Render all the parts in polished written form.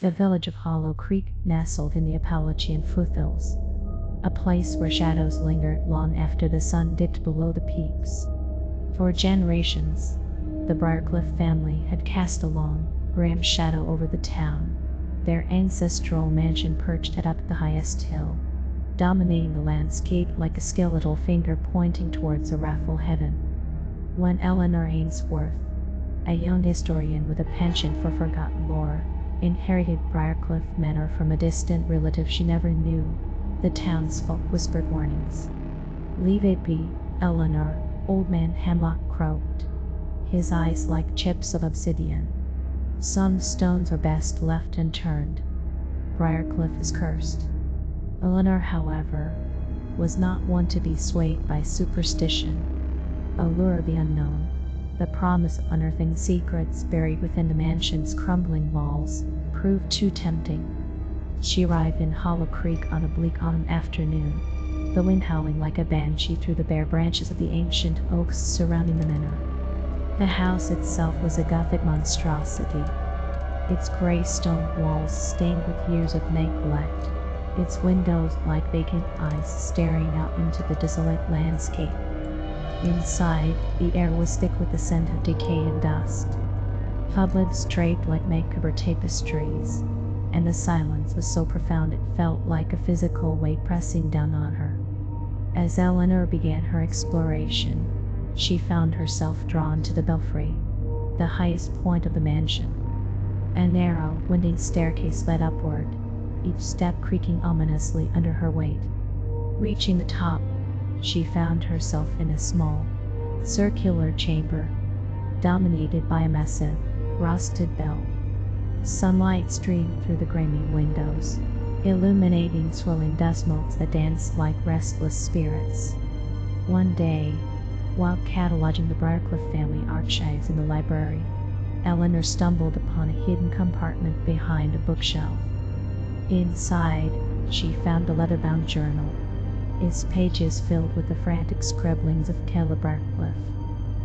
The village of Hollow Creek nestled in the Appalachian foothills, a place where shadows lingered long after the sun dipped below the peaks. For generations, the Briarcliff family had cast a long, grim shadow over the town, their ancestral mansion perched atop the highest hill, dominating the landscape like a skeletal finger pointing towards a wrathful heaven. When Eleanor Ainsworth, a young historian with a penchant for forgotten lore, inherited Briarcliff Manor from a distant relative she never knew, the townsfolk whispered warnings. "Leave it be, Eleanor," Old Man Hemlock croaked, his eyes like chips of obsidian. "Some stones are best left unturned. Briarcliff is cursed." Eleanor, however, was not one to be swayed by superstition. A lure of the unknown, the promise of unearthing secrets buried within the mansion's crumbling walls, proved too tempting. She arrived in Hollow Creek on a bleak autumn afternoon, the wind howling like a banshee through the bare branches of the ancient oaks surrounding the manor. The house itself was a Gothic monstrosity, its gray stone walls stained with years of neglect, its windows like vacant eyes staring out into the desolate landscape. Inside, the air was thick with the scent of decay and dust. Cupboards draped like macabre tapestries, and the silence was so profound it felt like a physical weight pressing down on her. As Eleanor began her exploration, she found herself drawn to the Belfry, the highest point of the mansion. A narrow, winding staircase led upward, each step creaking ominously under her weight. Reaching the top, she found herself in a small, circular chamber, dominated by a massive, rusted bell. Sunlight streamed through the grimy windows, illuminating swirling dust motes that danced like restless spirits. One day, while cataloging the Briarcliff family archives in the library, Eleanor stumbled upon a hidden compartment behind a bookshelf. Inside, she found a leather-bound journal, its pages filled with the frantic scribblings of Caleb Briarcliff,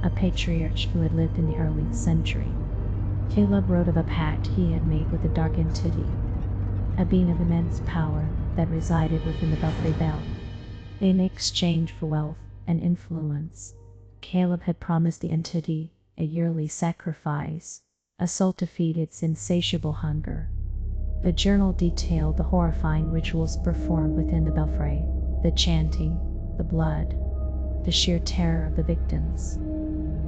a patriarch who had lived in the early century. Caleb wrote of a pact he had made with a dark entity, a being of immense power that resided within the Belfry Bell. In exchange for wealth and influence, Caleb had promised the entity a yearly sacrifice, a soul to feed its insatiable hunger. The journal detailed the horrifying rituals performed within the Belfry, the chanting, the blood, the sheer terror of the victims.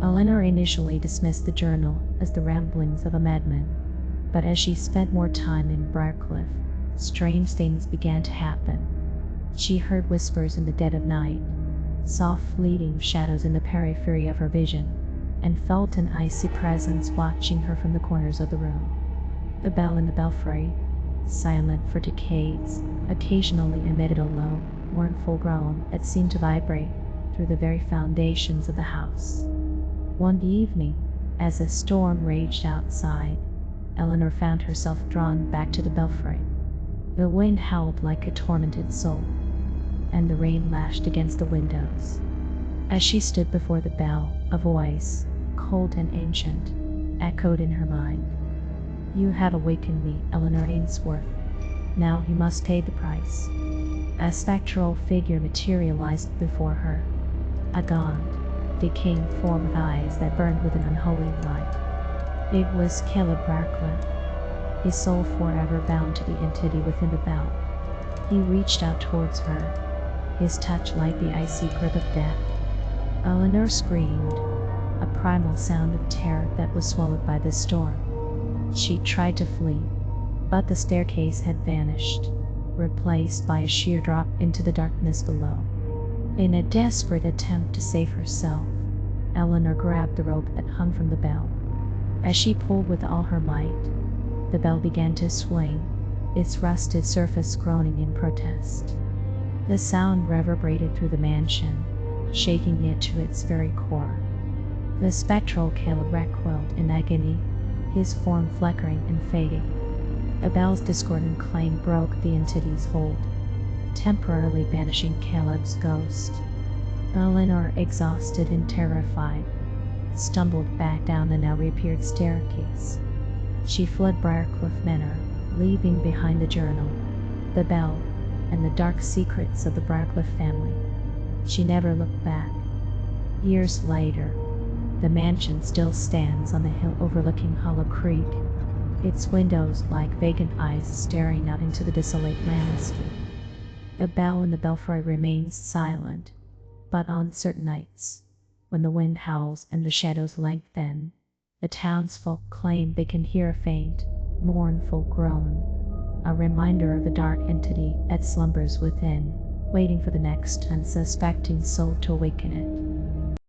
Eleanor initially dismissed the journal as the ramblings of a madman, but as she spent more time in Briarcliff, strange things began to happen. She heard whispers in the dead of night, saw fleeting shadows in the periphery of her vision, and felt an icy presence watching her from the corners of the room. The bell in the Belfry, silent for decades, occasionally emitted a low, mournful groan that seemed to vibrate through the very foundations of the house. One evening, as a storm raged outside, Eleanor found herself drawn back to the Belfry. The wind howled like a tormented soul, and the rain lashed against the windows. As she stood before the bell, a voice, cold and ancient, echoed in her mind. "You have awakened me, Eleanor Ainsworth. Now you must pay the price." A spectral figure materialized before her, a gaunt, decaying form with eyes that burned with an unholy light. It was Caleb Briarcliff, his soul forever bound to the entity within the bell. He reached out towards her, his touch like the icy grip of death. Eleanor screamed, a primal sound of terror that was swallowed by the storm. She tried to flee, but the staircase had vanished, replaced by a sheer drop into the darkness below. In a desperate attempt to save herself, Eleanor grabbed the rope that hung from the bell. As she pulled with all her might, the bell began to swing, its rusted surface groaning in protest. The sound reverberated through the mansion, shaking it to its very core. The spectral Caleb recoiled in agony, his form flickering and fading. The bell's discordant clang broke the entity's hold, temporarily banishing Caleb's ghost. Eleanor, exhausted and terrified, stumbled back down the now reappeared staircase. She fled Briarcliff Manor, leaving behind the journal, the bell, and the dark secrets of the Briarcliff family. She never looked back. Years later, the mansion still stands on the hill overlooking Hollow Creek, its windows like vacant eyes staring out into the desolate landscape. The bell in the belfry remains silent, but on certain nights, when the wind howls and the shadows lengthen, the townsfolk claim they can hear a faint, mournful groan, a reminder of the dark entity that slumbers within, waiting for the next unsuspecting soul to awaken it.